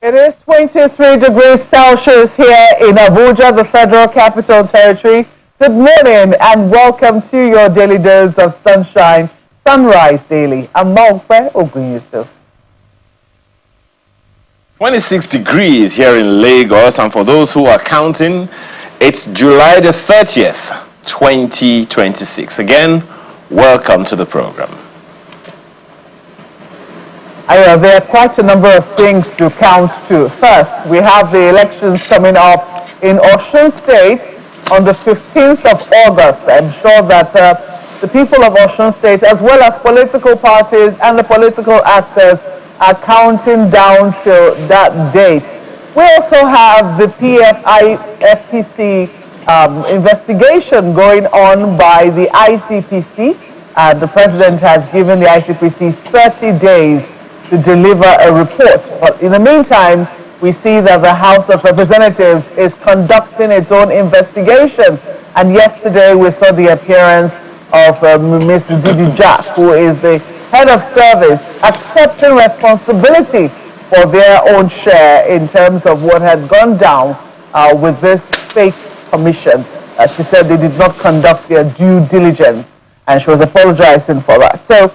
It is 23 degrees Celsius here in Abuja, the Federal Capital Territory. Good morning and welcome to your daily dose of sunshine, Sunrise Daily. I'm Mokwe Ogun Yusuf. 26 degrees here in Lagos, and for those who are counting, it's July the 30th, 2026. Again, welcome to the program. There are quite a number of things to count to. First, we have the elections coming up in Osun State on the 15th of August. I'm sure that the people of Osun State, as well as political parties and the political actors, are counting down to that date. We also have the FPC investigation going on by the ICPC. The president has given the ICPC 30 days to deliver a report. But in the meantime, we see that the House of Representatives is conducting its own investigation. And yesterday we saw the appearance of Ms. Didi Jack, who is the head of service, accepting responsibility for their own share in terms of what had gone down with this fake commission. She said they did not conduct their due diligence, and she was apologizing for that. So,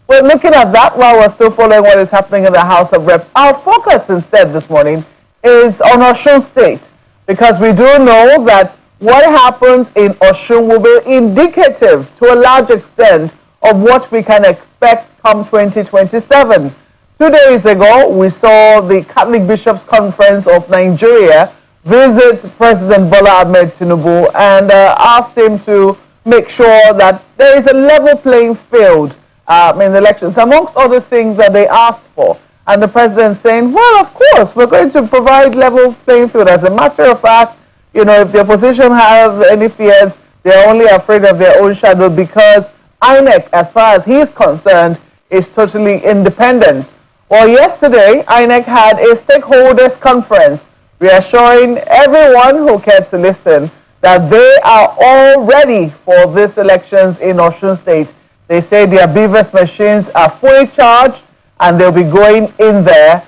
we're looking at that while we're still following what is happening in the House of Reps. Our focus instead this morning is on Osun State, because we do know that what happens in Osun will be indicative to a large extent of what we can expect come 2027. 2 days ago, we saw the Catholic Bishops' Conference of Nigeria visit President Bola Ahmed Tinubu and asked him to make sure that there is a level playing field in the elections, amongst other things that they asked for. And the president saying, well, of course, we're going to provide level playing field. As a matter of fact, you know, if the opposition have any fears, they're only afraid of their own shadow, because INEC, as far as he's concerned, is totally independent. Well, yesterday, INEC had a stakeholders conference reassuring everyone who cared to listen that they are all ready for these elections in Osun State. They say their BVS machines are fully charged and they'll be going in there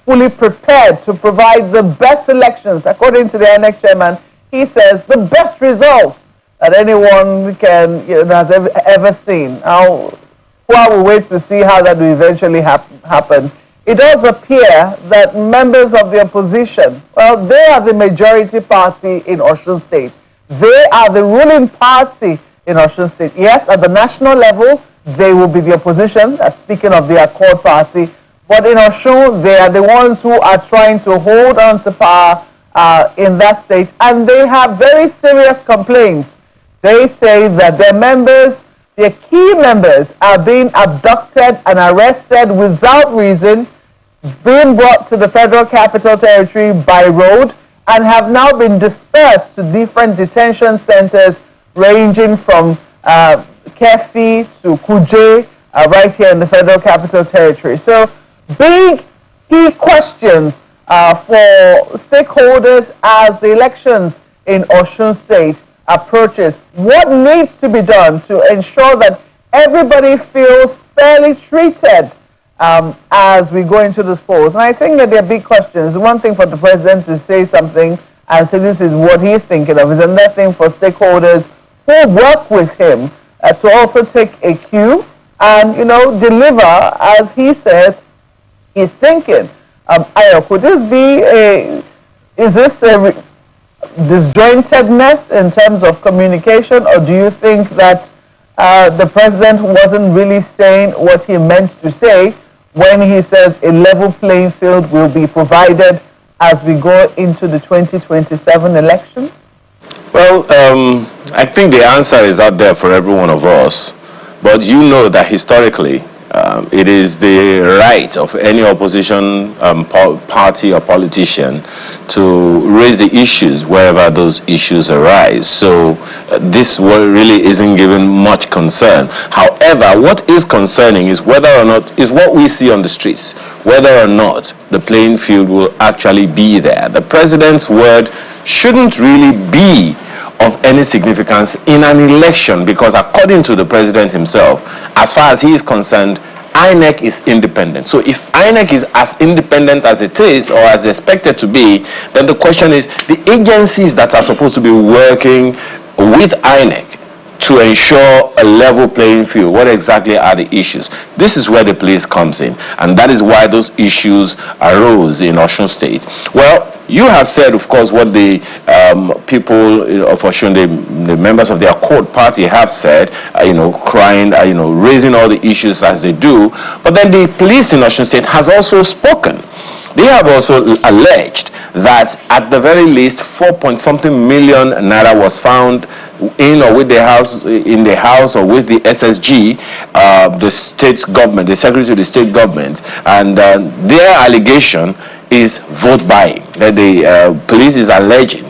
fully prepared to provide the best elections. According to the INEC chairman, he says the best results that anyone has ever seen. Now, we'll wait to see how that will eventually happen. It does appear that members of the opposition, well, they are the majority party in Osun State. They are the ruling party in Osun State. Yes, at the national level, they will be the opposition, speaking of the Accord Party. But in Osun, they are the ones who are trying to hold on to power in that state. And they have very serious complaints. They say that their members, their key members, are being abducted and arrested without reason, being brought to the Federal Capital Territory by road, and have now been dispersed to different detention centers ranging from Kefi to Kuje, right here in the Federal Capital Territory. So, big key questions for stakeholders as the elections in Osun State approaches. What needs to be done to ensure that everybody feels fairly treated as we go into the polls? And I think that there are big questions. One thing for the president to say something and say this is what he's thinking of, is another thing for stakeholders who work with him to also take a cue and, you know, deliver as he says he's thinking. Could this be is this a disjointedness in terms of communication, or do you think that the president wasn't really saying what he meant to say when he says a level playing field will be provided as we go into the 2027 elections? Well, I think the answer is out there for every one of us. But you know that historically, it is the right of any opposition party or politician to raise the issues wherever those issues arise. So this really isn't given much concern. However, what is concerning is whether or not, is what we see on the streets, whether or not the playing field will actually be there. The president's word shouldn't really be of any significance in an election, because according to the president himself, as far as he is concerned, INEC is independent. So if INEC is as independent as it is or as expected to be, then the question is the agencies that are supposed to be working with INEC to ensure a level playing field, what exactly are the issues? This is where the police comes in, and that is why those issues arose in Osun State. Well, you have said, of course, what the people of Osun, the members of their court party have said, crying, raising all the issues as they do. But then the police in Osun State has also spoken. They have also alleged that at the very least 4-point-something million naira was found in or with the house, in the house or with the SSG, the state government, the secretary to the state government, and their allegation is vote buying. That the police is alleging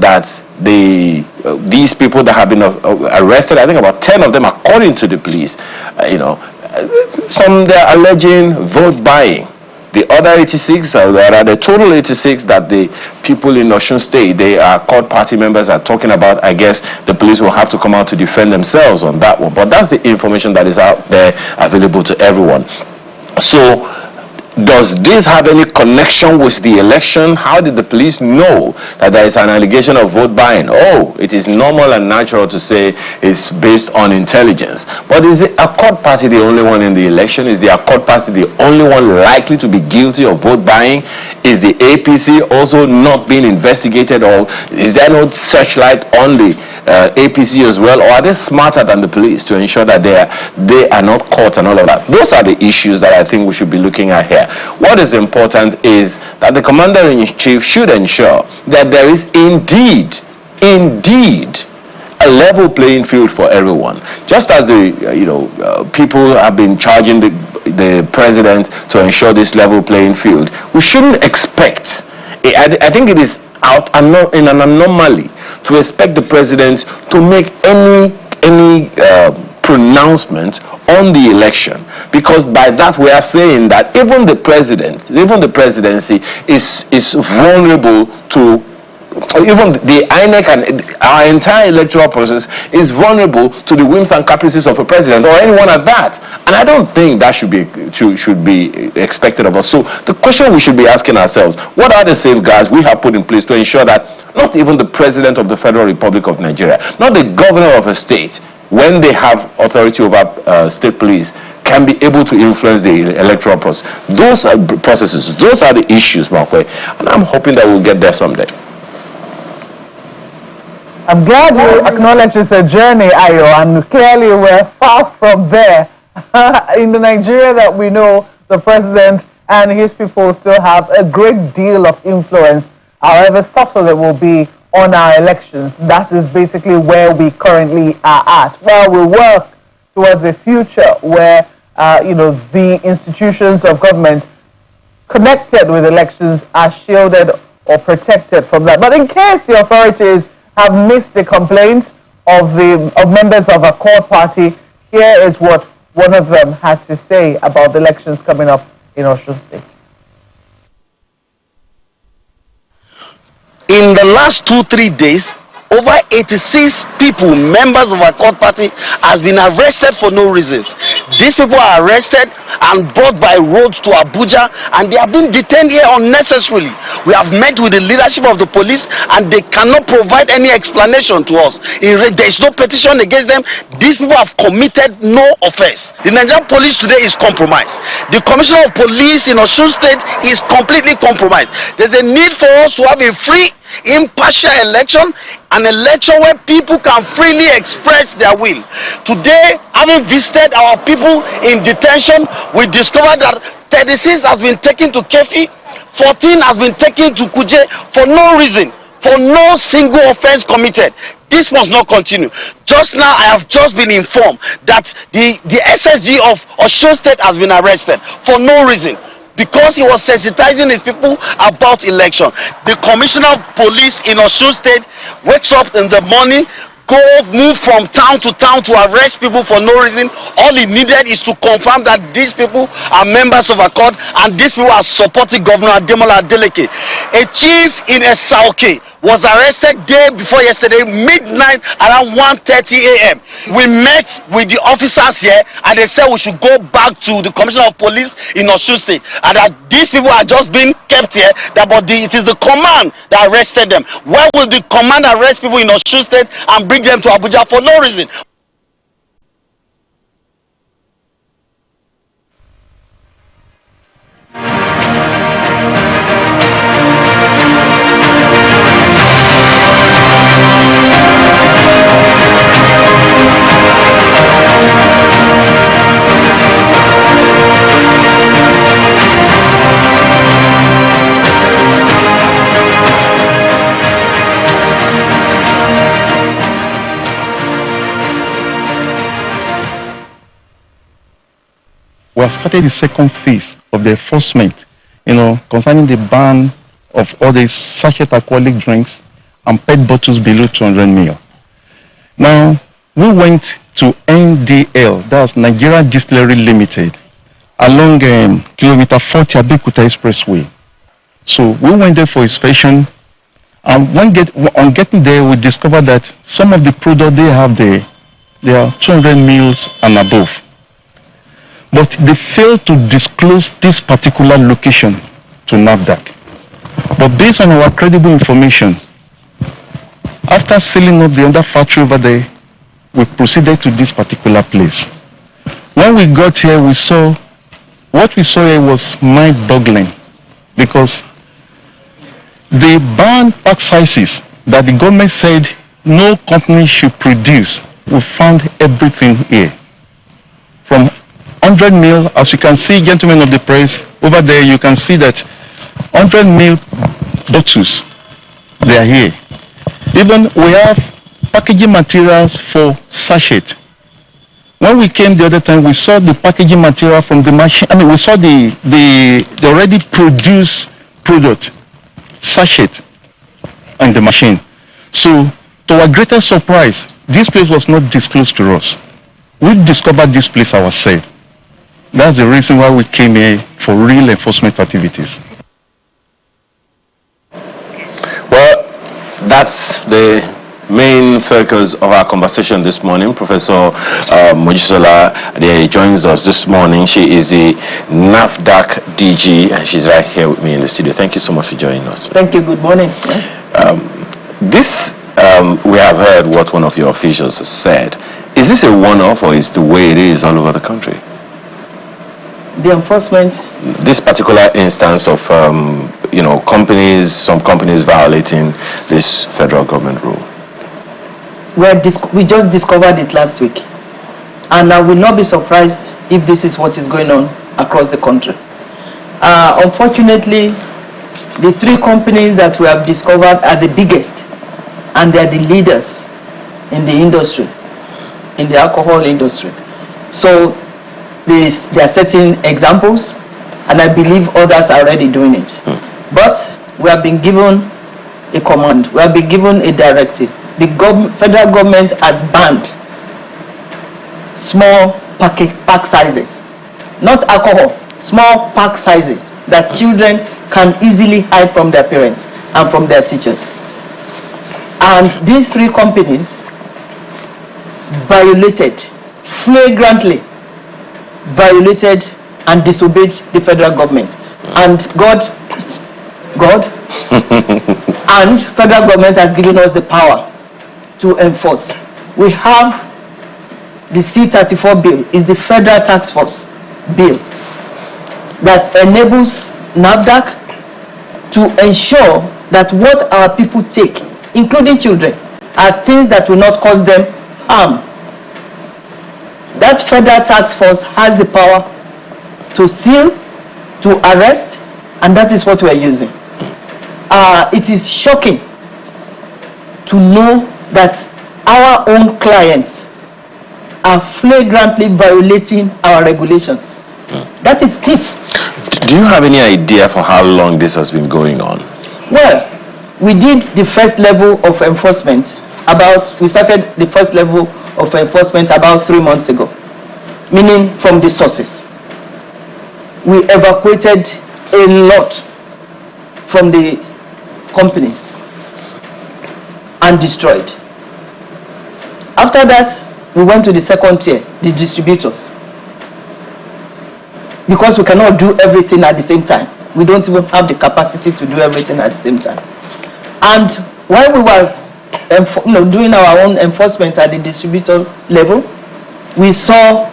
that these people that have been arrested, I think about 10 of them, according to the police, some they're alleging vote buying. The other 86, there are the total 86 that the people in Osun State, they are court party members, are talking about. I guess the police will have to come out to defend themselves on that one. But that's the information that is out there available to everyone. So, does this have any connection with the election? How did the police know that there is an allegation of vote buying? Oh, it is normal and natural to say it's based on intelligence. But is the Accord party the only one in the election? Is the Accord party the only one likely to be guilty of vote buying? Is the APC also not being investigated, or is there no searchlight on the APC as well, or are they smarter than the police to ensure that they are not caught and all of that? Those are the issues that I think we should be looking at here. What is important is that the commander-in-chief should ensure that there is indeed a level playing field for everyone. Just as the people have been charging the president to ensure this level playing field, we shouldn't expect. I think it is out in an anomaly to expect the president to make any pronouncement on the election, because by that we are saying that even the presidency is vulnerable to, even the INEC and our entire electoral process is vulnerable to the whims and caprices of a president or anyone at that. And I don't think that should be expected of us. So the question we should be asking ourselves, what are the safeguards we have put in place to ensure that not even the president of the Federal Republic of Nigeria, not the governor of a state, when they have authority over state police, can be able to influence the electoral process? Those are processes, those are the issues, Markwe, and I'm hoping that we'll get there someday. I'm glad you acknowledge it's a journey, Ayo, and clearly we're far from there. In the Nigeria that we know, the president and his people still have a great deal of influence, however subtle it will be, on our elections. That is basically where we currently are at. Well, we work towards a future where, the institutions of government connected with elections are shielded or protected from that. But in case the authorities have missed the complaints of members of a court party, here is what one of them had to say about the elections coming up in Osun State. In the last 2-3 days, over 86 people, members of our court party, has been arrested for no reasons. These people are arrested and brought by road to Abuja, and they have been detained here unnecessarily. We have met with the leadership of the police, and they cannot provide any explanation to us. There is no petition against them. These people have committed no offense. The Nigerian police today is compromised. The commissioner of police in Osun State is completely compromised. There's a need for us to have a free, impartial election, an election where people can freely express their will. Today, having visited our people in detention, we discovered that 36 has been taken to Kefi, 14 has been taken to Kuje for no reason, for no single offense committed. This must not continue. Just now, I have just been informed that the SSG of Osun State has been arrested for no reason, because he was sensitizing his people about election. The commissioner of police in Osun State wakes up in the morning, move from town to arrest people for no reason. All he needed is to confirm that these people are members of Accord and these people are supporting Governor Ademola Adeleke. A chief in Esauke was arrested day before yesterday, midnight, around 1:30 a.m. We met with the officers here, and they said we should go back to the Commissioner of Police in Osun State, and that these people are just being kept here. It is the command that arrested them. Why will the command arrest people in Osun State and bring them to Abuja for no reason? We have started the second phase of the enforcement, concerning the ban of all these sachet alcoholic drinks and PET bottles below 200 ml. Now, we went to NDL, that's Nigeria Distillery Limited, along kilometer 40 Abeokuta Expressway. So we went there for inspection, and on getting there, we discovered that some of the products they have there, they are 200 ml and above. But they failed to disclose this particular location to NAFDAC. But based on our credible information, after sealing up the other factory over there, we proceeded to this particular place. When we got here, what we saw here was mind-boggling, because the banned pack sizes that the government said no company should produce, we found everything here. From 100 ml, as you can see, gentlemen of the press, over there you can see that 100 ml bottles, they are here. Even we have packaging materials for sachet. When we came the other time, we saw the packaging material from the machine. We saw the already produced product, sachet, on the machine. So, to our greatest surprise, this place was not disclosed to us. We discovered this place ourselves. That's the reason why we came here for real enforcement activities. Well, that's the main focus of our conversation this morning. Professor Mojisola joins us this morning. She is the NAFDAC DG, and she's right here with me in the studio. Thank you so much for joining us. Thank you. Good morning. We have heard what one of your officials has said. Is this a one-off, or is the way it is all over the country? The enforcement. This particular instance of some companies violating this federal government rule. We just discovered it last week, and I will not be surprised if this is what is going on across the country. Unfortunately, the three companies that we have discovered are the biggest, and they are the leaders in the industry, in the alcohol industry. So there are certain examples, and I believe others are already doing it. But we have been given a command, we have been given a directive. The federal government has banned small pack sizes, not alcohol, small pack sizes that children can easily hide from their parents and from their teachers. And these three companies flagrantly violated and disobeyed the federal government. And God and federal government has given us the power to enforce. We have the C-34 bill, is the federal task force bill that enables NAFDAC to ensure that what our people take, including children, are things that will not cause them harm. That federal task force has the power to seal, to arrest, and that is what we are using. It is shocking to know that our own clients are flagrantly violating our regulations. That is stiff. Do you have any idea for how long this has been going on? Well, we did the first level of enforcement we started the first level of enforcement about 3 months ago, meaning from the sources. We evacuated a lot from the companies. and destroyed. After that, we went to the second tier, the distributors. Because we cannot do everything at the same time. We don't even have the capacity to do everything at the same time. And while we were doing our own enforcement at the distributor level, we saw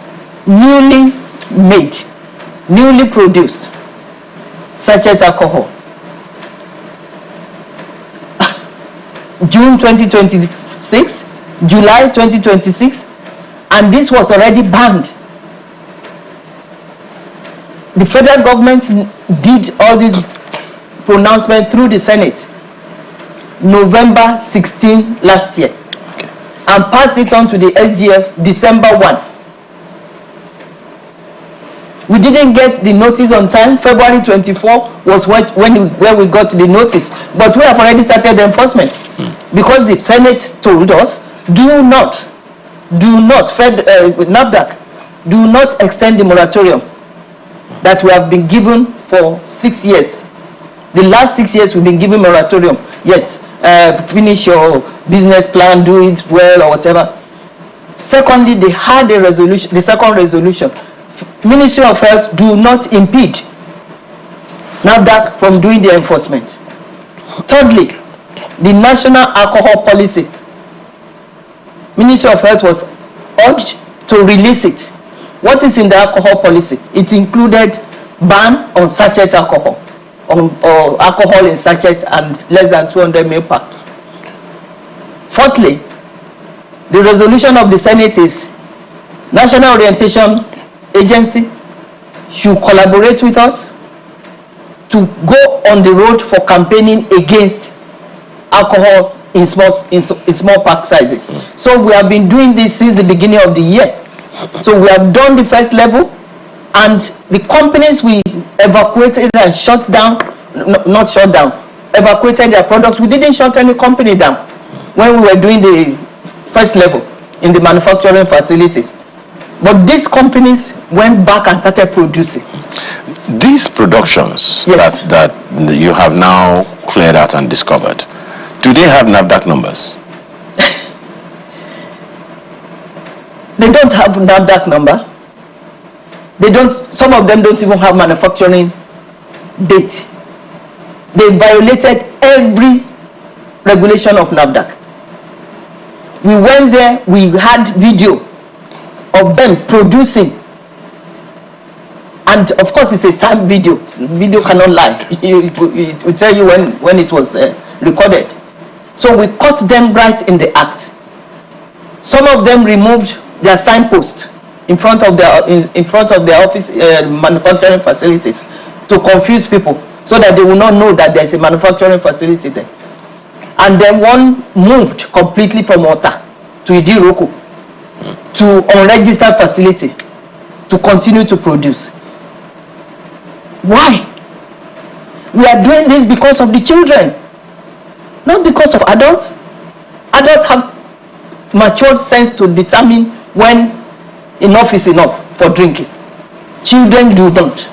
newly made, newly produced sachet alcohol. June 2026, July 2026, and this was already banned. The federal government did all this pronouncement through the Senate November 16 last year, and passed it on to the SGF December 1. We didn't get the notice on time. February 24 was when we got the notice, but we have already started the enforcement because the Senate told us, do not, NAFDAC, do not extend the moratorium that we have been given for 6 years. The last 6 years we've been given moratorium. Yes, finish your business plan, do it well or whatever. Secondly, they had a resolution, the second resolution. Ministry of Health, do not impede NAFDAC from doing the enforcement. Thirdly, the national alcohol policy. Ministry of Health was urged to release it. What is in the alcohol policy? It included ban on sachet alcohol, or alcohol in sachet and less than 200 ml per. Fourthly, the resolution of the Senate is National Orientation Agency should collaborate with us to go on the road for campaigning against alcohol in small pack sizes. So we have been doing this since the beginning of the year. So we have done the first level, and the companies we evacuated and shut down, not shut down, evacuated their products. We didn't shut any company down when we were doing the first level in the manufacturing facilities. But these companies went back and started producing. These productions, yes, that you have now cleared out and discovered, do they have NAFDAC numbers? They don't have NAFDAC number. They don't. Some of them don't even have manufacturing date. They violated every regulation of NAFDAC. We went there. We had video of them producing, and of course it's a time video. Video cannot lie. It will tell you when it was recorded. So we caught them right in the act. Some of them removed their signpost in front of their office manufacturing facilities to confuse people, so that they will not know that there's a manufacturing facility there. And then one moved completely from Ota to Idiroku to unregistered facility to continue to produce. Why? We are doing this because of the children, not because of adults. Adults have matured sense to determine when enough is enough for drinking. Children do not.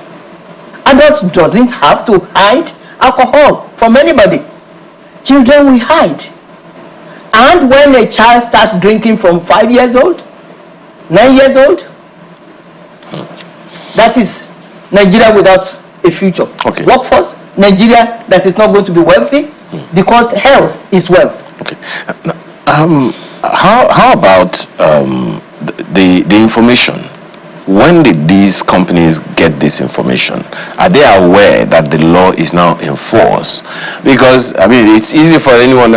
Adults doesn't have to hide alcohol from anybody. Children will hide. And when a child starts drinking from 5 years old, 9 years old, that is Nigeria without a future. Okay. Workforce, Nigeria that is not going to be wealthy, because health is wealth. Okay. How about the information? When did these companies get this information? Are they aware that the law is now in force? Because I mean, it's easy for any one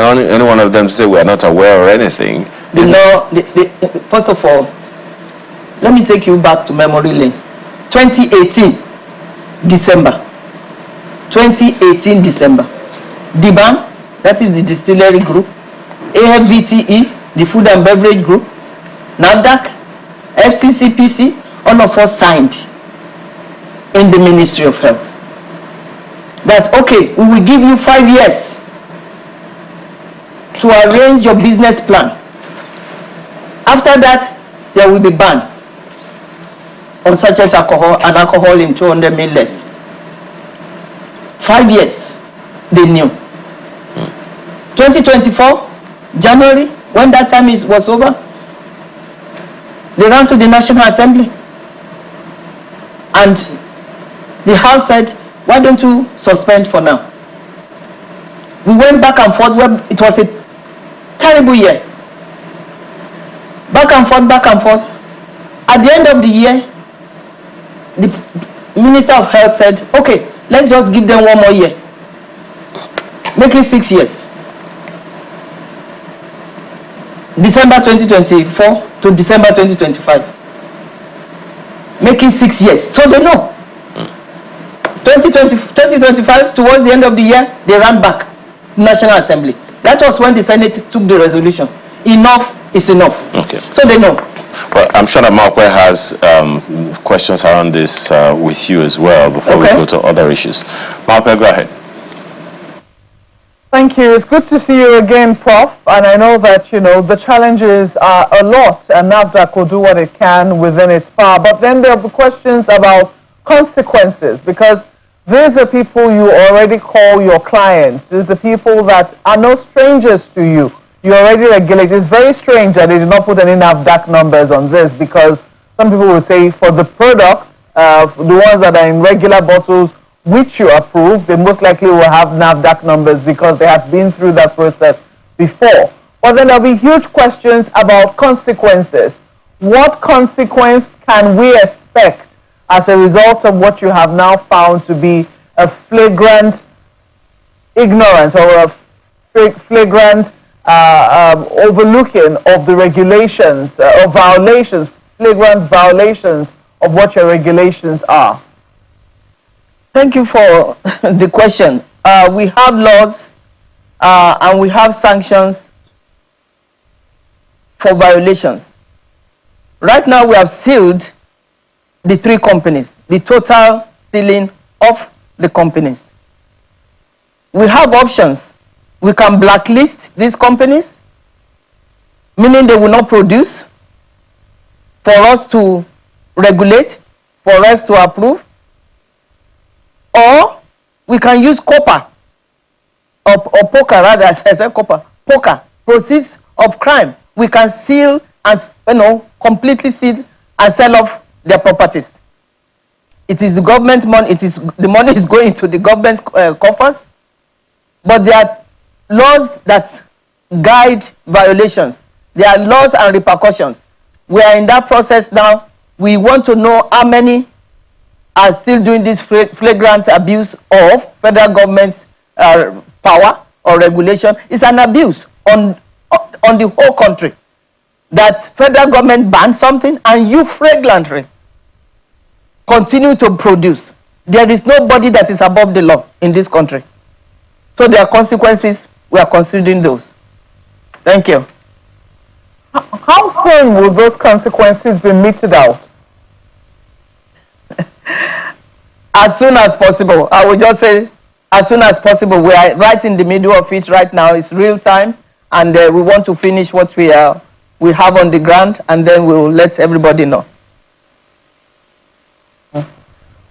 of them to say we are not aware or anything. The law. First of all, let me take you back to memory lane. 2018 December. 2018 December. DBAN, that is the distillery group. AFBTE, the food and beverage group. NAFDAC, FCCPC, all of us signed in the Ministry of Health that, okay, we will give you 5 years to arrange your business plan. After that, there will be ban on sachet alcohol and alcohol in 200 ml less. 5 years, they knew. 2024, January, when that time was over, they ran to the National Assembly. And the House said, why don't you suspend for now? We went back and forth. It was a terrible year. Back and forth, back and forth. At the end of the year, the Minister of Health said, okay, let's just give them 1 more year. Make it 6 years. December 2024 to December 2025. Make it 6 years. So they know. 2025, towards the end of the year, they ran back to National Assembly. That was when the Senate took the resolution. Enough is enough. Okay. So they know. Well, I'm sure that Markwe has questions around this with you as well before we go to other issues. Markwe, go ahead. Thank you. It's good to see you again, Prof. And I know that, the challenges are a lot, and NAFDAC will do what it can within its power. But then there are questions about consequences, because these are people you already call your clients. These are people that are no strangers to you. You already regulate. It's very strange that they did not put any NAFDAC numbers on this, because some people will say for the product, the ones that are in regular bottles, which you approve, they most likely will have NAFDAC numbers because they have been through that process before. But then there'll be huge questions about consequences. What consequence can we expect as a result of what you have now found to be a flagrant ignorance or a flagrant overlooking of the regulations or violations, flagrant violations of what your regulations are? Thank you for the question. We have laws and we have sanctions for violations. Right now we have sealed the 3 companies, the total sealing of the companies. We have options. We can blacklist these companies, meaning they will not produce, for us to regulate, for us to approve. Or we can use copper, or poker rather, I said copper, poker, proceeds of crime. We can seal and, completely seal and sell off their properties. It is the government money, the money is going to the government coffers, but there are laws that guide violations. There are laws and repercussions. We are in that process now. We want to know how many are still doing this flagrant abuse of federal government's power or regulation. It's an abuse on the whole country. That federal government bans something and you flagrantly continue to produce. There is nobody that is above the law in this country. So there are consequences. We are considering those. Thank you. How soon will those consequences be meted out? As soon as possible. I would just say as soon as possible. We are right in the middle of it right now. It's real time, and we want to finish what we have on the ground, and then we will let everybody know.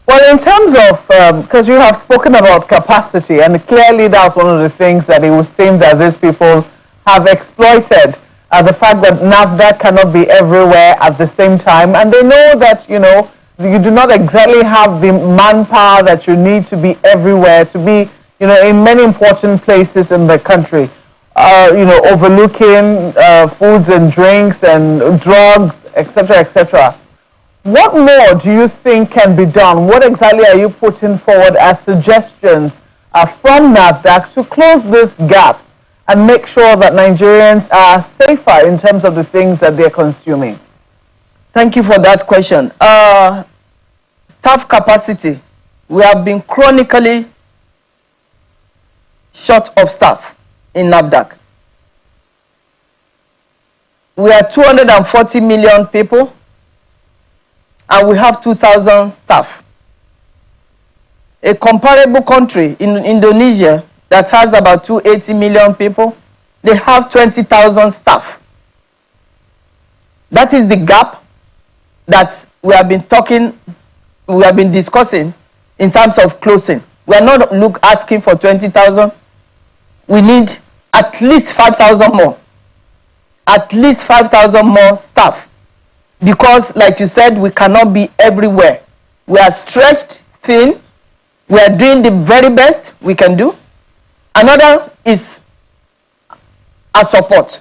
Well, in terms of, because you have spoken about capacity, and clearly that's one of the things that it would seem that these people have exploited, the fact that NAFDAC cannot be everywhere at the same time, and they know that, you do not exactly have the manpower that you need to be everywhere, to be, in many important places in the country, overlooking foods and drinks and drugs, etc., etc. What more do you think can be done? What exactly are you putting forward as suggestions from NAFDAC to close these gaps and make sure that Nigerians are safer in terms of the things that they're consuming? Thank you for that question. Staff capacity. We have been chronically short of staff in NAFDAC. We are 240 million people, and we have 2,000 staff. A comparable country in Indonesia that has about 280 million people, they have 20,000 staff. That is the gap that we have been discussing in terms of closing. We are not asking for 20,000. We need at least 5,000 more at least 5,000 more staff, because like you said, we cannot be everywhere. We are stretched thin. We are doing the very best we can do. Another is a support.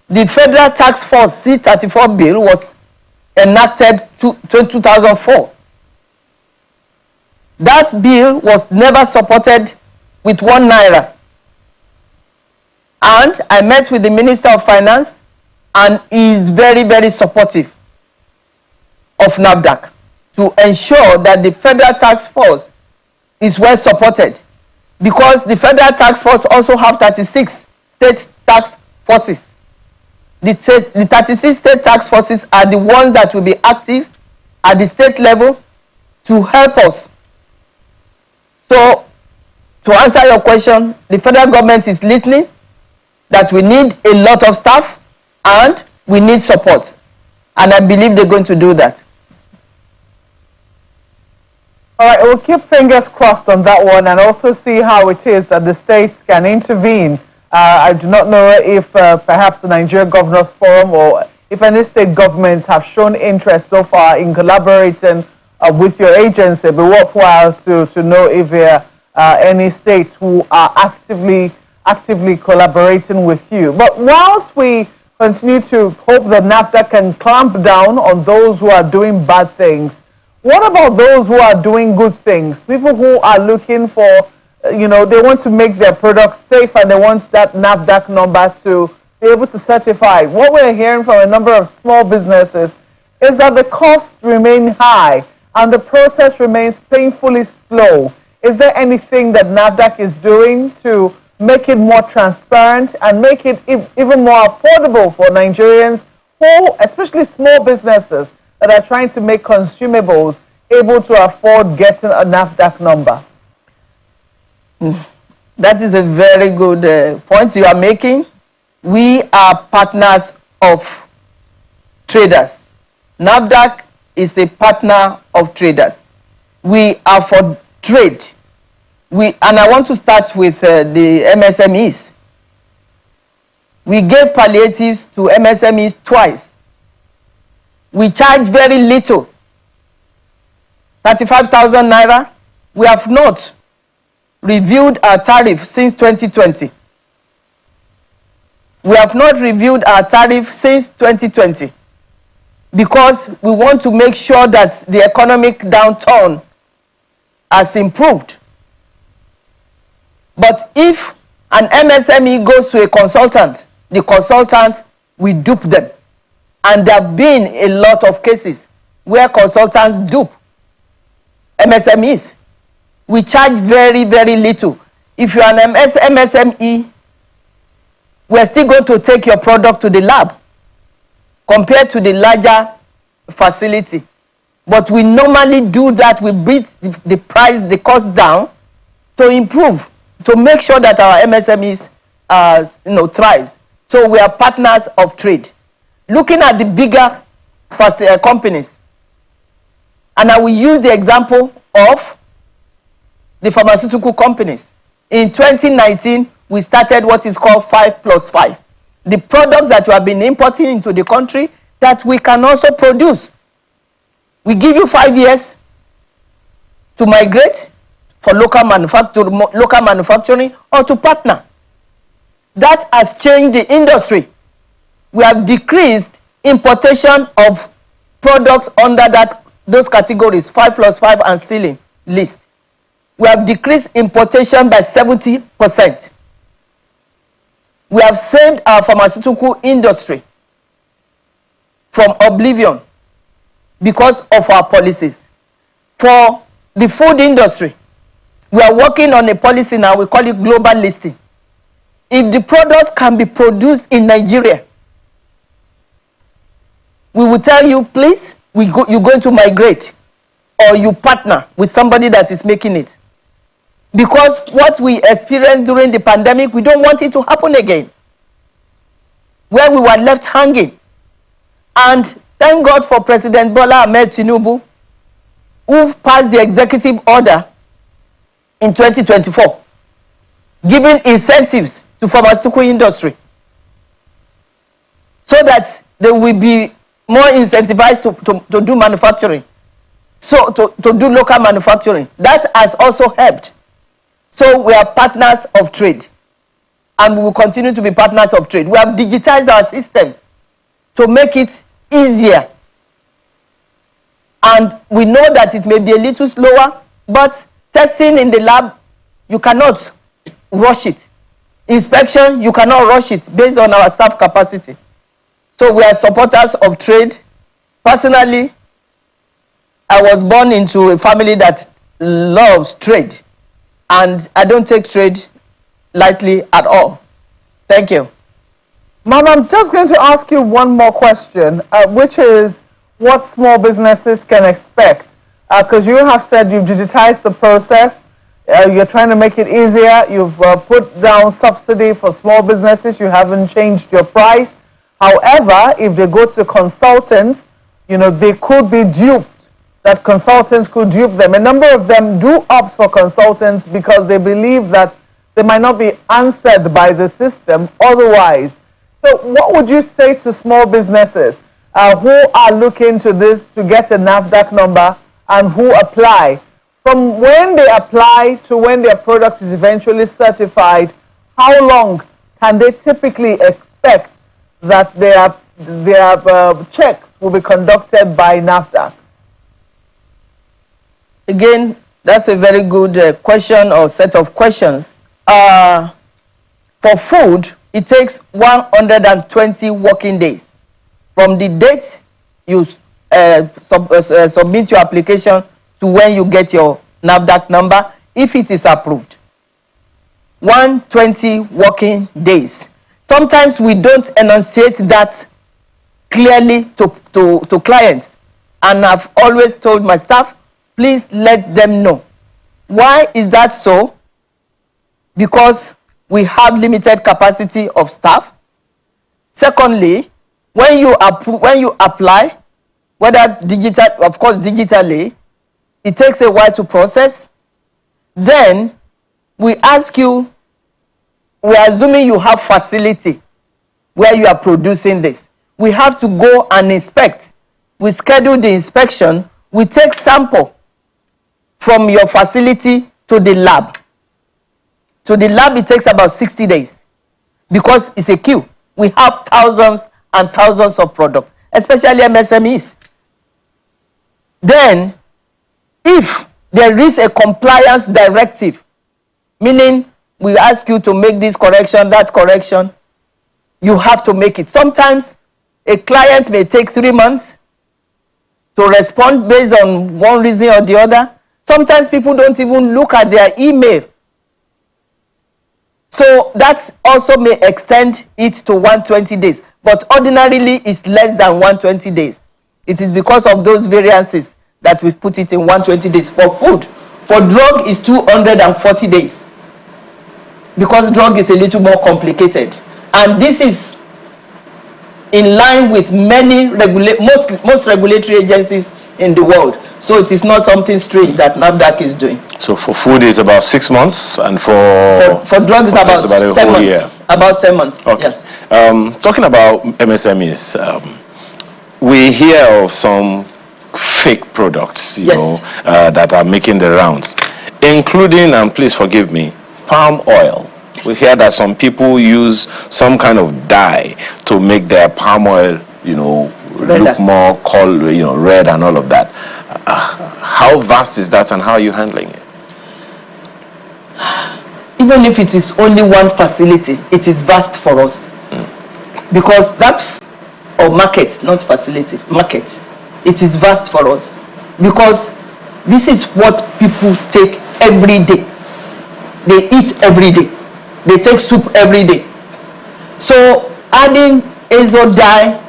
The Federal Task Force C-34 bill was enacted in 2004. That bill was never supported with 1 naira. And I met with the Minister of Finance, and he is very, very supportive of NAFDAC to ensure that the Federal Task Force is well supported, because the Federal Task Force also have 36 state tax forces. The 36 state tax forces are the ones that will be active at the state level to help us. So, to answer your question, the federal government is listening, that we need a lot of staff and we need support. And I believe they're going to do that. All right, we'll keep fingers crossed on that one and also see how it is that the states can intervene. I do not know if perhaps the Nigeria Governors Forum or if any state governments have shown interest so far in collaborating with your agency. It'd be worthwhile to know if there are any states who are actively collaborating with you. But whilst we continue to hope that NAFDAC can clamp down on those who are doing bad things, what about those who are doing good things? People who are looking for, they want to make their products safe and they want that NAFDAC number to be able to certify. What we're hearing from a number of small businesses is that the costs remain high and the process remains painfully slow. Is there anything that NAFDAC is doing to make it more transparent and make it even more affordable for Nigerians who, especially small businesses, that are trying to make consumables able to afford getting a NAFDAC number? That is a very good point you are making. We are partners of traders. NAFDAC is a partner of traders. We are for trade. And I want to start with the MSMEs. We gave palliatives to MSMEs twice. We charge very little, 35,000 naira. We have not reviewed our tariff since 2020. We have not reviewed our tariff since 2020 because we want to make sure that the economic downturn has improved. But if an MSME goes to a consultant, the consultant will dupe them. And there have been a lot of cases where consultants dupe MSMEs. We charge very, very little. If you're an MSME, we're still going to take your product to the lab compared to the larger facility. But we normally do that. We bring the cost down to improve, to make sure that our MSMEs thrives. So we are partners of trade. Looking at the bigger companies, and I will use the example of the pharmaceutical companies. In 2019, we started what is called 5+5. The products that we have been importing into the country that we can also produce. We give you 5 years to migrate for local manufacturing or to partner. That has changed the industry. We have decreased importation of products under those categories, 5+5 and ceiling list. We have decreased importation by 70%. We have saved our pharmaceutical industry from oblivion because of our policies. For the food industry, we are working on a policy now, we call it global listing. If the product can be produced in Nigeria, we will tell you, please, you're going to migrate or you partner with somebody that is making it. Because what we experienced during the pandemic, we don't want it to happen again. Where we were left hanging. And thank God for President Bola Ahmed Tinubu, who passed the executive order in 2024, giving incentives to pharmaceutical industry. so that they will be more incentivized to do manufacturing, so to do local manufacturing. That has also helped. So we are partners of trade, and we will continue to be partners of trade. We have digitized our systems to make it easier, and we know that it may be a little slower, but testing in the lab, you cannot rush it. Inspection, you cannot rush it based on our staff capacity. So we are supporters of trade. Personally, I was born into a family that loves trade, and I don't take trade lightly at all. Thank you. Ma'am, I'm just going to ask you one more question, which is what small businesses can expect. Because you have said you've digitized the process, you're trying to make it easier, you've put down subsidy for small businesses, you haven't changed your price. However, if they go to consultants, they could be duped, that consultants could dupe them. A number of them do opt for consultants because they believe that they might not be answered by the system otherwise. So what would you say to small businesses who are looking to this to get a NAFDAC number and who apply? From when they apply to when their product is eventually certified, how long can they typically expect that their checks will be conducted by NAFDAC? Again, that's a very good question or set of questions. For food, it takes 120 working days from the date you submit your application to when you get your NAFDAC number, if it is approved. 120 working days. Sometimes we don't enunciate that clearly to clients, and I've always told my staff, please let them know. Why is that so? Because we have limited capacity of staff. Secondly, when you apply, whether digital, of course digitally, it takes a while to process. Then we ask you, we are assuming you have facility where you are producing this. We have to go and inspect. We schedule the inspection. We take sample from your facility to the lab. To the lab, it takes about 60 days because it's a queue. We have thousands and thousands of products, especially MSMEs. Then, if there is a compliance directive, meaning we ask you to make this correction, that correction, you have to make it. Sometimes a client may take 3 months to respond based on one reason or the other. Sometimes people don't even look at their email. So that also may extend it to 120 days. But ordinarily, it's less than 120 days. It is because of those variances that we put it in 120 days for food. For drug, it's 240 days. Because drug is a little more complicated. And this is in line with many most regulatory agencies in the world. So it is not something strange that NAFDAC is doing. So for food is about 6 months, and for drugs is about a 10 whole months. year. About 10 months. Okay. Yeah. Talking about MSMEs, we hear of some fake products, Yes. that are making the rounds, including, and please forgive me, palm oil. We hear that some people use some kind of dye to make their palm oil, look more red and all of that. How vast is that, and how are you handling it? Even if it is only one facility, it is vast for us. Because that, or market, not facility, market, it is vast for us. Because this is what people take every day. They eat every day. They take soup every day. So adding azo dye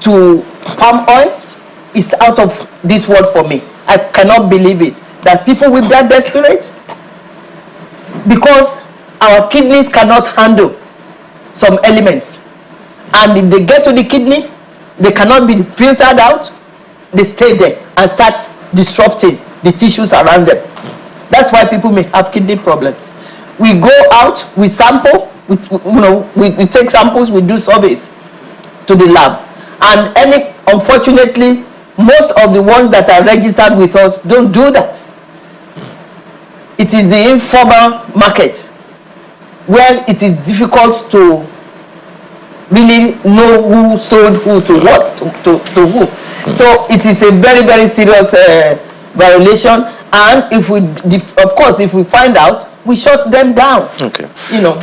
to palm oil is out of this world for me. I cannot believe it, that people will get desperate because our kidneys cannot handle some elements, and if they get to the kidney, they cannot be filtered out. They stay there and start disrupting the tissues around them. That's why people may have kidney problems. We go out, we sample, we take samples, we do surveys. to the lab. And unfortunately, most of the ones that are registered with us don't do that. It is the informal market where it is difficult to really know who sold who to what, to who. So it is a very, very serious violation. And if we find out, we shut them down. Okay. You know.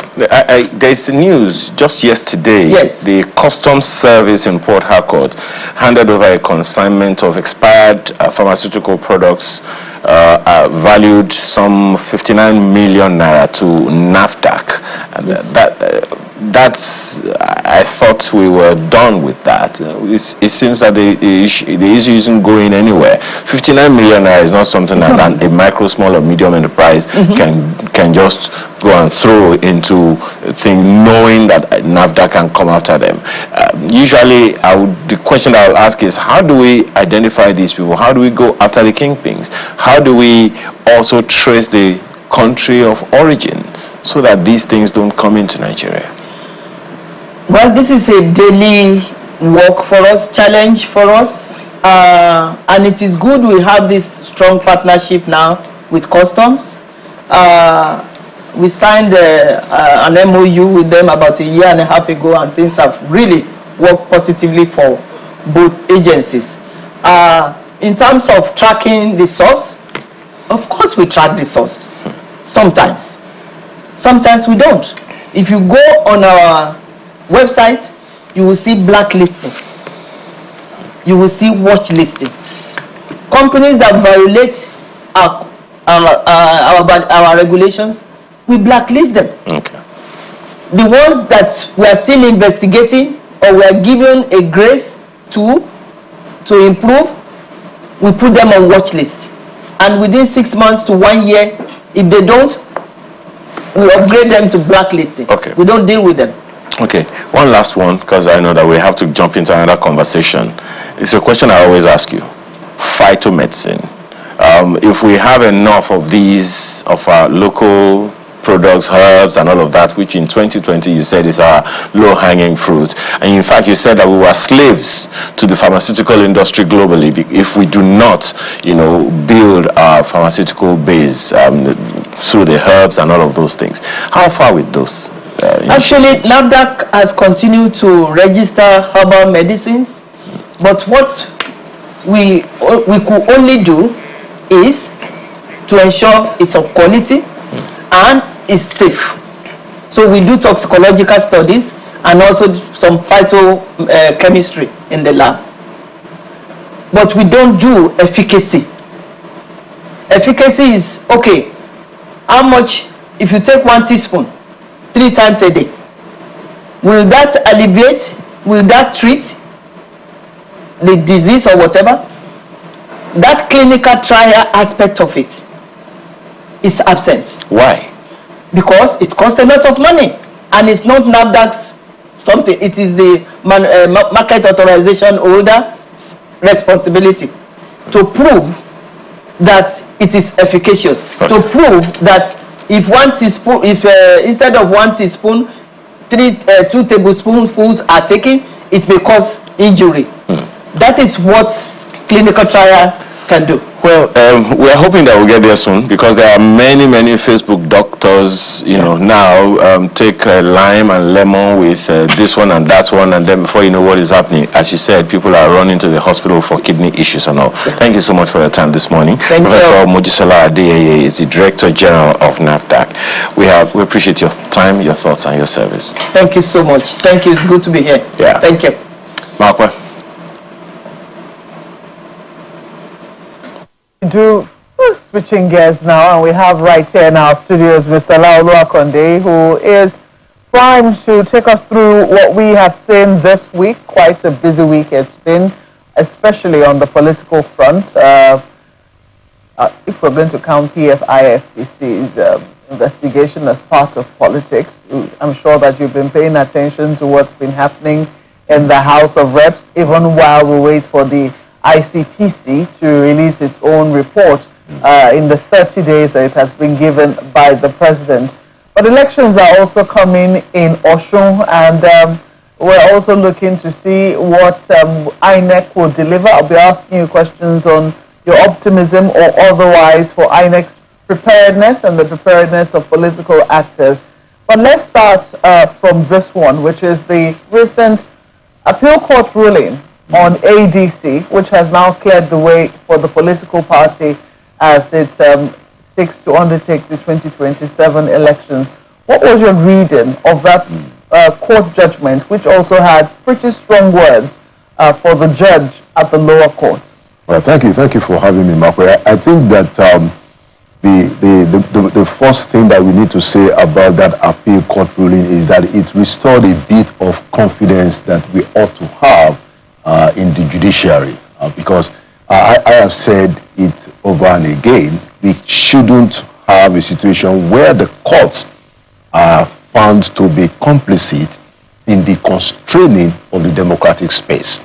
There's news just yesterday. Yes. The Customs Service in Port Harcourt handed over a consignment of expired pharmaceutical products valued some 59 million naira to NAFDAC. And Yes. That's I thought we were done with that. It seems that the issue isn't going anywhere. 59 million naira is not something that a micro, small, or medium enterprise can just go and throw into a thing, knowing that NAFDAC can come after them. Usually, the question I will ask is, how do we identify these people? How do we go after the kingpins? How do we also trace the country of origin so that these things don't come into Nigeria? Well, this is a daily work for us, challenge for us, and it is good we have this strong partnership now with customs. We signed an MOU with them about a year and a half ago, and things have really worked positively for both agencies. In terms of tracking the source, of course we track the source. Sometimes we don't. If you go on our website, you will see blacklisting, you will see watch listing. Companies that violate our regulations, we blacklist them. Okay. The ones that we are still investigating or we are given a grace to improve, we put them on watch list. And within 6 months to 1 year, if they don't, we upgrade them to blacklisting. Okay. We don't deal with them. Okay, one last one, because I know that we have to jump into another conversation. It's a question I always ask you. Phytomedicine. If we have enough of these, of our local products, herbs, and all of that, which in 2020 you said is our low-hanging fruit, and in fact you said that we were slaves to the pharmaceutical industry globally if we do not, build our pharmaceutical base through the herbs and all of those things. How far with those? Actually, NAFDAC has continued to register herbal medicines, but what we could only do is to ensure it's of quality and is safe. So we do toxicological studies and also some phytochemistry in the lab. But we don't do efficacy. Efficacy is, okay, how much, if you take 1 teaspoon 3 times a day, will that alleviate, will that treat the disease or whatever? That clinical trial aspect of it is absent. Why? Because it costs a lot of money and it's not NAFDAC's something, it is the market authorization holder's responsibility to prove that it is efficacious, to prove that if 1 teaspoon, instead of 1 teaspoon, 2 tablespoonfuls are taken, it may cause injury. That is what clinical trial can do. Well, we're hoping that we'll get there soon, because there are many Facebook doctors, now take lime and lemon with this one and that one, and then before you know what is happening, as you said, people are running to the hospital for kidney issues and all. Thank you so much for your time this morning. Professor Mojisola Adeyeye is the Director General of NAFDAC. We appreciate your time, your thoughts, and your service. Thank you so much. Thank you. It's good to be here. Yeah. Thank you. Markwa. Switching gears now, and we have right here in our studios Mr. Akande, who is primed to take us through what we have seen this week. Quite a busy week it's been, especially on the political front. If we're going to count PFIFPC's investigation as part of politics, I'm sure that you've been paying attention to what's been happening in the House of Reps, even while we wait for the ICPC to release its own report in the 30 days that it has been given by the president. But elections are also coming in Osun, and we're also looking to see what INEC will deliver. I'll be asking you questions on your optimism or otherwise for INEC's preparedness and the preparedness of political actors. But let's start from this one, which is the recent appeal court ruling on ADC, which has now cleared the way for the political party as it seeks to undertake the 2027 elections. What was your reading of that court judgment, which also had pretty strong words for the judge at the lower court? Well, thank you for having me, Marco. I think that the first thing that we need to say about that appeal court ruling is that it restored a bit of confidence that we ought to have in the judiciary, because I have said it over and again, we shouldn't have a situation where the courts are found to be complicit in the constraining of the democratic space.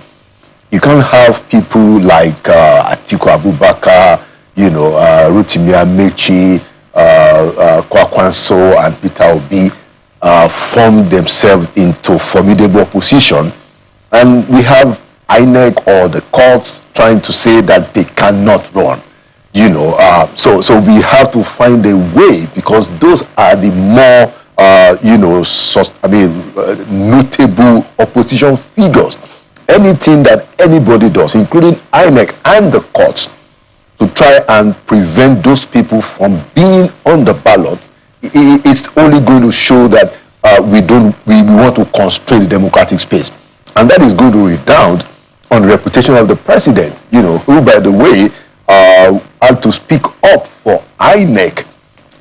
You can't have people like Atiku Abubakar, Rotimi Amechi, Kwakwanso and Peter Obi form themselves into formidable opposition, and we have INEC or the courts trying to say that they cannot run. So we have to find a way, because those are the more notable opposition figures. Anything that anybody does, including INEC and the courts, to try and prevent those people from being on the ballot, it's only going to show that we want to constrain the democratic space. And that is going to redound on the reputation of the president, who, by the way, had to speak up for INEC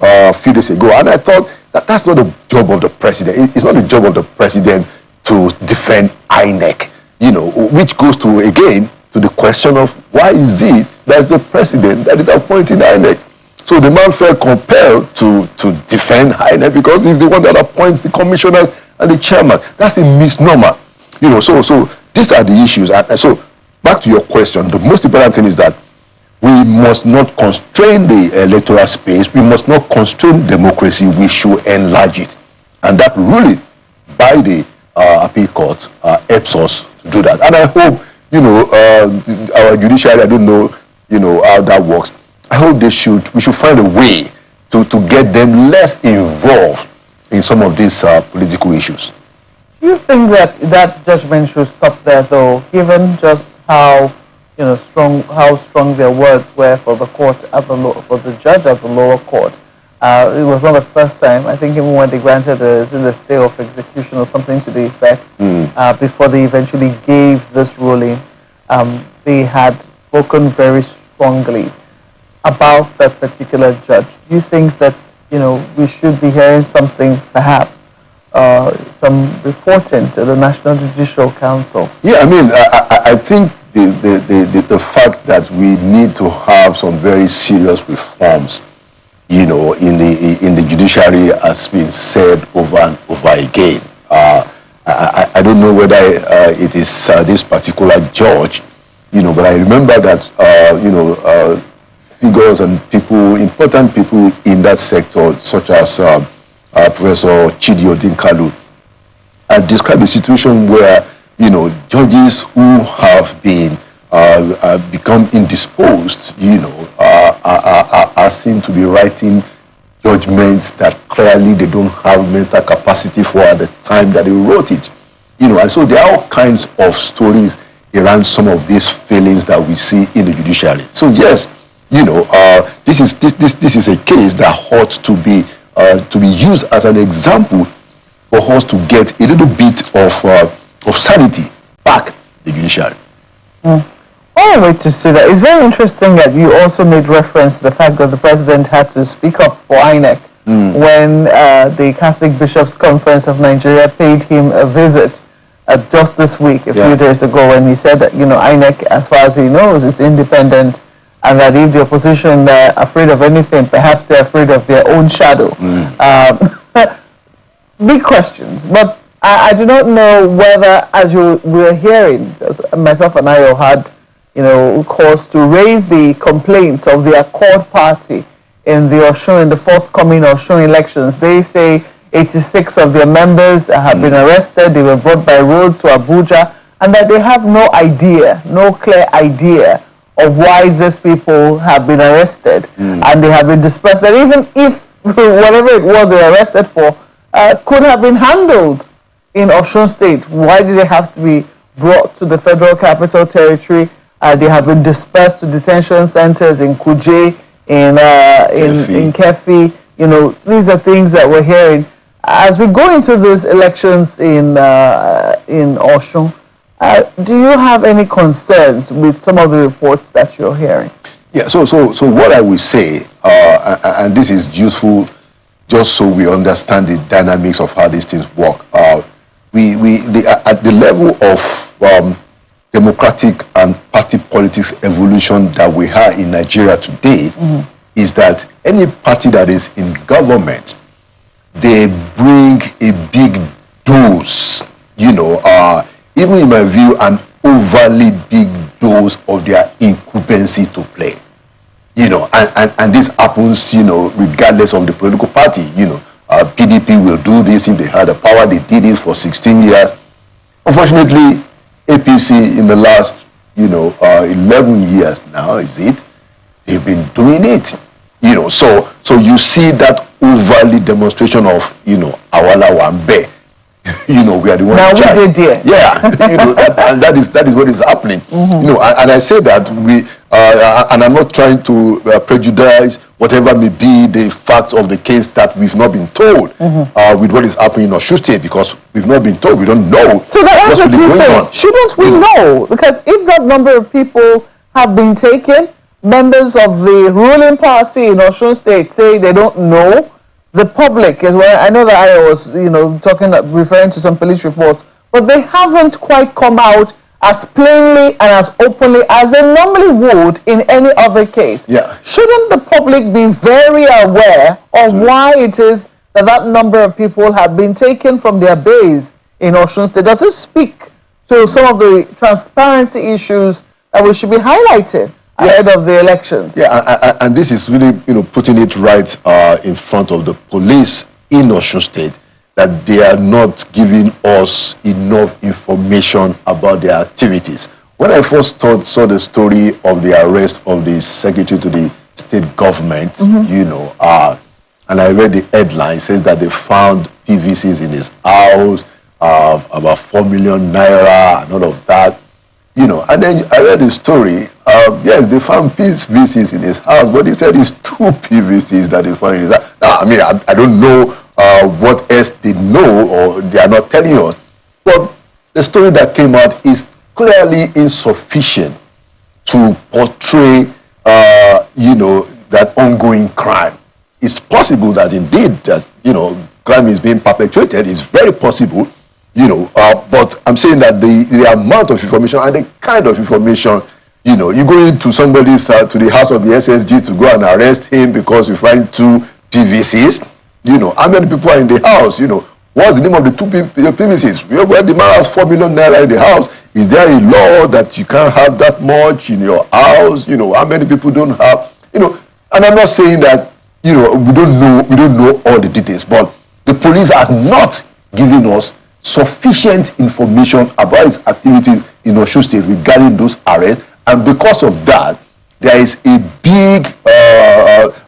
a few days ago. And I thought that that's not the job of the president. It's not the job of the president to defend INEC, which goes to, again, to the question of why is it that the president that is appointing INEC? So the man felt compelled to defend INEC because he's the one that appoints the commissioners and the chairman. That's a misnomer. So these are the issues. And so back to your question, the most important thing is that we must not constrain the electoral space. We must not constrain democracy. We should enlarge it. And that ruling by the appeal court helps us to do that. And I hope, our judiciary, I don't know, how that works. I hope we should find a way to get them less involved in some of these political issues. Do you think that judgment should stop there, though, given just how strong their words were for the court for the judge at the lower court? It was not the first time. I think even when they granted a stay of execution or something to the effect, before they eventually gave this ruling, they had spoken very strongly about that particular judge. Do you think that we should be hearing something, perhaps some reporting to the National Judicial Council? Yeah, I think the fact that we need to have some very serious reforms, in the judiciary has been said over and over again. I don't know whether it is this particular judge, but I remember that figures and important people in that sector, such as Professor Chidi Odinkalu, described a situation where judges who have been become indisposed, are seen to be writing judgments that clearly they don't have mental capacity for at the time that they wrote it. And so there are all kinds of stories around some of these failings that we see in the judiciary. So yes, this is a case that ought to be used as an example for us to get a little bit of sanity back in the judiciary. One way to see that. It's very interesting that you also made reference to the fact that the president had to speak up for INEC when the Catholic Bishops' Conference of Nigeria paid him a visit just this week, a few days ago, when he said that INEC, as far as he knows, is independent, and that if the opposition are afraid of anything, perhaps they're afraid of their own shadow. Big questions, but I do not know whether, as we were hearing, myself and I had cause to raise the complaint of the Accord party in the forthcoming Osun elections. They say 86 of their members have been arrested. They were brought by road to Abuja, and that they have no idea, no clear idea of why these people have been arrested, and they have been dispersed. And even if whatever it was they were arrested for could have been handled in Osun State, why did they have to be brought to the Federal Capital Territory? They have been dispersed to detention centers in Kuje, in Kefi. You know, these are things that we're hearing. As we go into these elections in Osun, do you have any concerns with some of the reports that you're hearing? Yeah, so what I will say, and this is useful just so we understand the dynamics of how these things work. At the level of democratic and party politics evolution that we have in Nigeria today, is that any party that is in government, they bring a big dose, you know, even in my view, an overly big dose of their incumbency to play. You know, and this happens, you know, regardless of the political party. You know, PDP will do this if they had the power. They did it for 16 years. Unfortunately, APC in the last, you know, 11 years now, is it? They've been doing it. You know, so you see that overly demonstration of, you know, Awala Wambe. You know, we are the ones. Now we did, dear. Yeah, you know, and that is what is happening. You know, and I say that and I'm not trying to prejudice whatever may be the facts of the case that we've not been told with what is happening in Osun State, because we've not been told. We don't know. So that's what's really going on. Shouldn't we know? Because if that number of people have been taken, members of the ruling party in Osun State say they don't know. The public is where I know that I was, you know, referring to some police reports, but they haven't quite come out as plainly and as openly as they normally would in any other case. Yeah. Shouldn't the public be very aware of why it is that number of people have been taken from their base in Osun State? Does it speak to some of the transparency issues that we should be highlighting ahead of the elections? Yeah, and this is really, you know, putting it right in front of the police in Osun State, that they are not giving us enough information about their activities. When I first saw the story of the arrest of the secretary to the state government, you know, and I read the headline, it says that they found PVCs in his house, about 4 million naira and all of that. You know, and then I read the story. Yes, they found PVCs in his house, but he said it's 2 PVCs that they found in his house. Now, I mean, I don't know what else they know or they are not telling us. But the story that came out is clearly insufficient to portray, you know, that ongoing crime. It's possible that indeed that, you know, crime is being perpetuated. It's very possible. You know, but I'm saying that the amount of information and the kind of information, you know, you go into somebody's to the house of the SSG to go and arrest him because you find 2 PVCs. You know, how many people are in the house? You know, what's the name of the 2 PVCs? Where the man has 4 million naira in the house, is there a law that you can't have that much in your house? You know, how many people don't have? You know, and I'm not saying that, you know, we don't know all the details, but the police are not giving us sufficient information about his activities in Osun State regarding those arrests, and because of that, there is a big,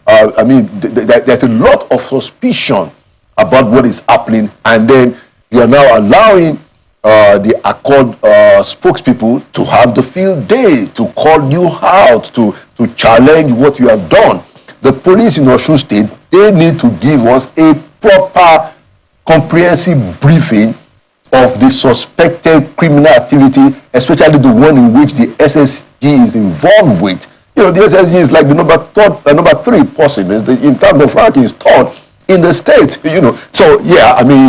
I mean, there's a lot of suspicion about what is happening, and then you are now allowing the Accord spokespeople to have the field day, to call you out, to challenge what you have done. The police in Osun State, they need to give us a proper, comprehensive briefing of the suspected criminal activity, especially the one in which the SSG is involved with. You know, the SSG is like the number 3 person. In terms of rank, is third in the state. You know, so yeah, I mean,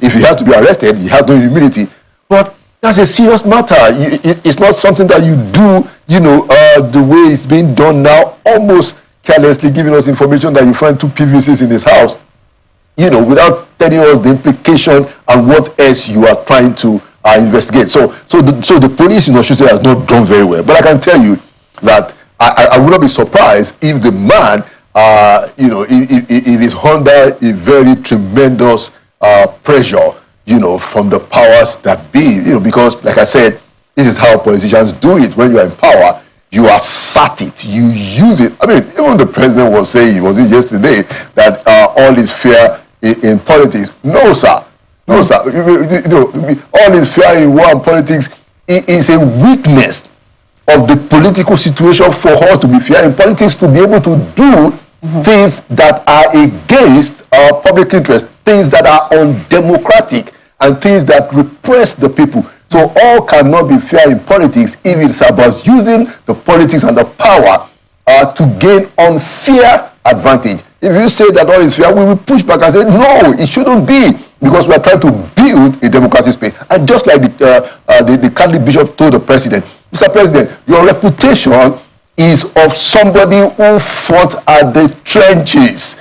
if he has to be arrested, he has no immunity. But that's a serious matter. It's not something that you do, you know, the way it's being done now, almost carelessly giving us information that you find 2 PVCs in his house, you know, without telling us the implication and what else you are trying to investigate. So the police in Osun State has not done very well. But I can tell you that I would not be surprised if the man you know, it is under a very tremendous pressure, you know, from the powers that be, you know, because, like I said, this is how politicians do it. When you are in power, you assert it, you use it. I mean, even the president was saying, was it yesterday, that all is fair in politics. No, sir. No, sir. You know, all is fair in war and politics. It is a weakness of the political situation for us to be fair in politics, to be able to do things that are against our public interest, things that are undemocratic, and things that repress the people. So all cannot be fair in politics if it's about using the politics and the power to gain unfair advantage. If you say that all is fair, we will push back and say, no, it shouldn't be, because we are trying to build a democratic space. And just like the Catholic bishop told the president, Mr. President, your reputation is of somebody who fought at the trenches.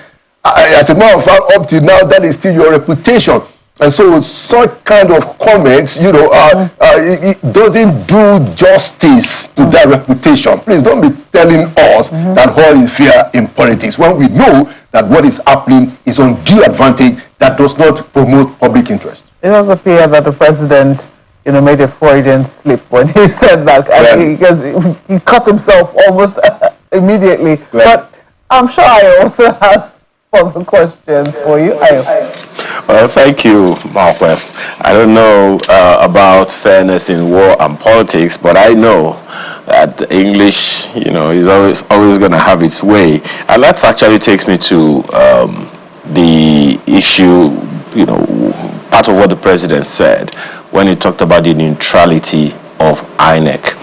As a matter of fact, up till now, that is still your reputation. And so with such kind of comments, you know, it doesn't do justice to that reputation. Please don't be telling us that all is fair in politics, when we know that what is happening is undue advantage that does not promote public interest. It does appear that the president, you know, made a Freudian slip when he said that, because he cut himself almost immediately. But I'm sure I also has further questions for you. Well, thank you, Malcolm. I don't know about fairness in war and politics, but I know that English, you know, is always going to have its way. And that actually takes me to the issue, you know, part of what the president said when he talked about the neutrality of INEC.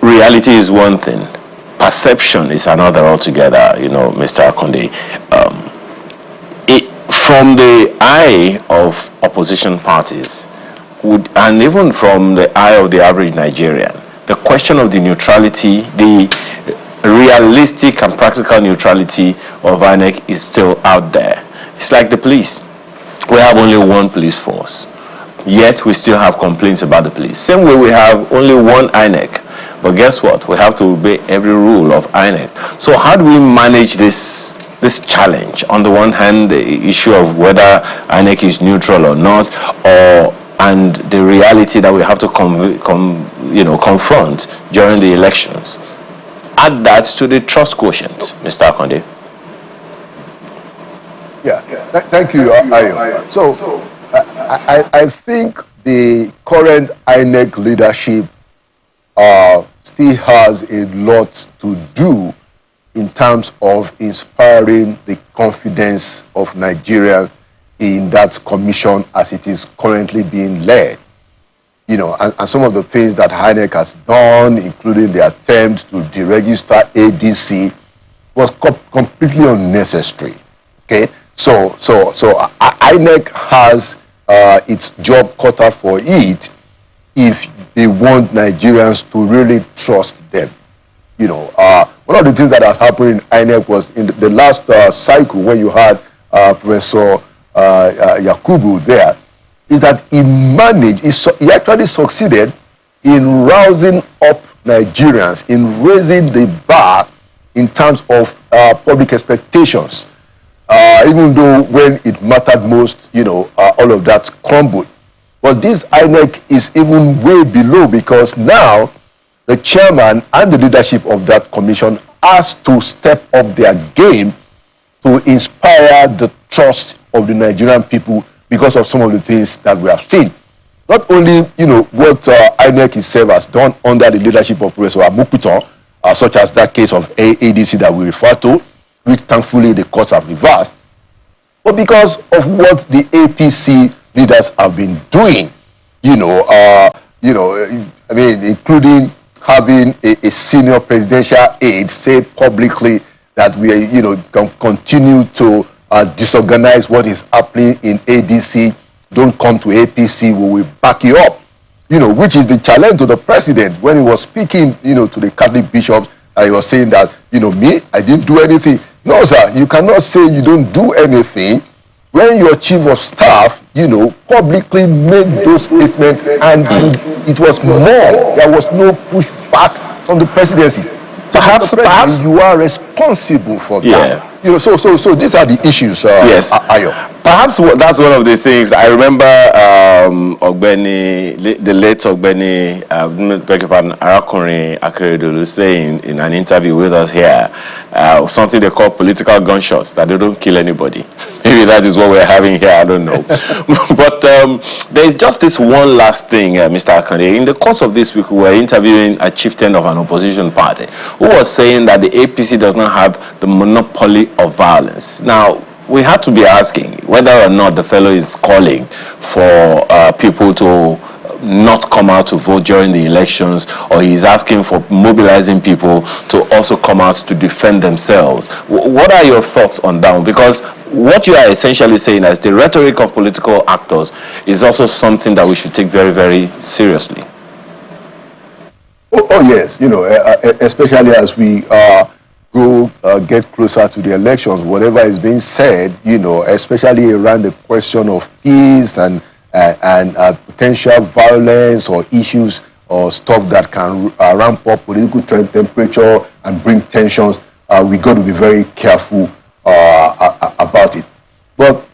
Reality is one thing. Perception is another altogether, you know, Mr. Akande. From the eye of opposition parties, and even from the eye of the average Nigerian, the question of the neutrality, the realistic and practical neutrality of INEC is still out there. It's like the police. We have only one police force, yet we still have complaints about the police. Same way we have only one INEC. But guess what? We have to obey every rule of INEC. So how do we manage this challenge? On the one hand, the issue of whether INEC is neutral or not, and the reality that we have to confront during the elections. Add that to the trust quotient, Mr. Akande. Thank you, Ayo. So I think the current INEC leadership still has a lot to do in terms of inspiring the confidence of Nigerians in that commission as it is currently being led. You know, and some of the things that INEC has done, including the attempt to deregister ADC, was completely unnecessary. Okay, so INEC has its job cut out for it if they want Nigerians to really trust them. You know, one of the things that has happened in INEC was in the last cycle, when you had Professor Yakubu there, is that he actually succeeded in rousing up Nigerians, in raising the bar in terms of public expectations. Even though when it mattered most, you know, all of that crumbled. But this INEC is even way below, because now the chairman and the leadership of that commission has to step up their game to inspire the trust of the Nigerian people because of some of the things that we have seen. Not only, you know, what INEC itself has done under the leadership of Professor Amukuton, such as that case of ADC that we refer to, which thankfully the courts have reversed, but because of what the APC leaders have been doing, I mean, including having a senior presidential aide say publicly that we, can continue to disorganize what is happening in ADC. Don't come to APC, we will back you up. Which is the challenge to the president when he was speaking, to the Catholic bishops. He was saying that, me, I didn't do anything. No, sir, you cannot say you don't do anything when your chief of staff, publicly made those statements, and it was more. There was no pushback from the presidency. Perhaps, Mr. President, you are responsible for that. Yeah. You know, so these are the issues. Yes. Ayo. Perhaps that's one of the things. I remember the late Ogbeni Arakuni Akeredolu saying in an interview with us here, something they call political gunshots, that they don't kill anybody. Maybe that is what we're having here, I don't know. But there's just this one last thing, Mr. Akande. In the course of this week, we were interviewing a chieftain of an opposition party who was saying that the APC does not have the monopoly of violence. Now, we have to be asking whether or not the fellow is calling for people to not come out to vote during the elections, or he's asking for mobilizing people to also come out to defend themselves. What are your thoughts on that? Because what you are essentially saying is the rhetoric of political actors is also something that we should take very, very seriously. Oh yes, you know, especially as we get closer to the elections, whatever is being said, you know, especially around the question of peace and potential violence or issues or stuff that can ramp up political temperature and bring tensions, we got to be very careful about it. But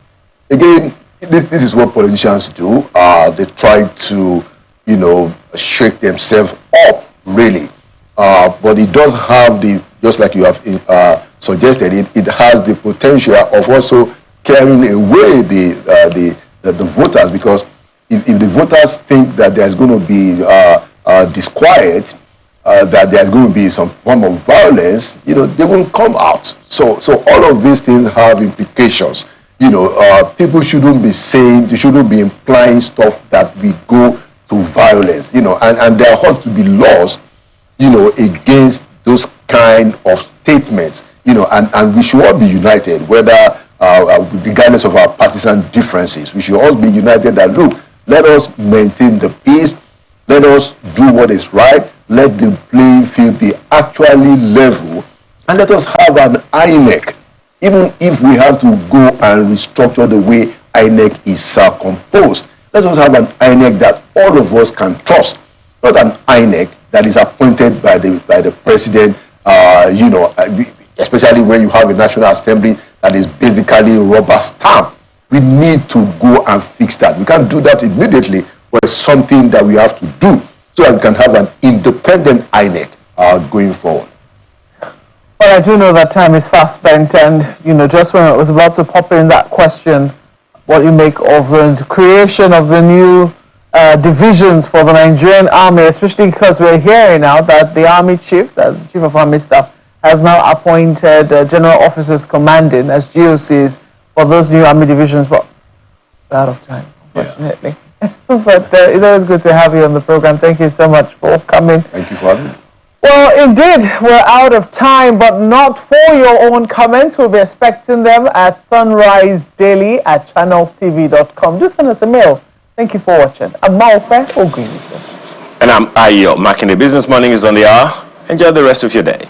again, this is what politicians do. They try to, you know, shake themselves up, really. But it does have just like you have suggested, it has the potential of also scaring away the voters, because if the voters think that there's going to be disquiet, that there's going to be some form of violence, you know, they won't come out. So all of these things have implications. You know, people shouldn't be saying, they shouldn't be implying stuff that we go to violence, you know, and there ought to be laws, you know, against those kind of statements, you know, and we should all be united, whether regardless of our partisan differences. We should all be united that, look, let us maintain the peace, let us do what is right, let the playing field be actually level, and let us have an INEC, even if we have to go and restructure the way INEC is composed. Let us have an INEC that all of us can trust, not an INEC that is appointed by the president, you know, especially when you have a National Assembly that is basically rubber stamp. We need to go and fix that. We can't do that immediately, but it's something that we have to do so that we can have an independent INEC going forward. Well, I do know that time is fast spent, and, you know, just when I was about to pop in that question, what you make of the creation of the new divisions for the Nigerian Army, especially because we're hearing now that the Army Chief, the Chief of Army Staff, has now appointed General Officers Commanding as GOCs for those new Army divisions, but we're out of time, unfortunately. Yeah. But it's always good to have you on the program. Thank you so much for coming. Thank you for having me. Well, indeed, we're out of time, but not for your own comments. We'll be expecting them at sunrisedaily@channelstv.com. Just send us a mail. Thank you for watching. I'm Malfa Ogini. And I'm Ayo. Marking the Business Morning is on the hour. Enjoy the rest of your day.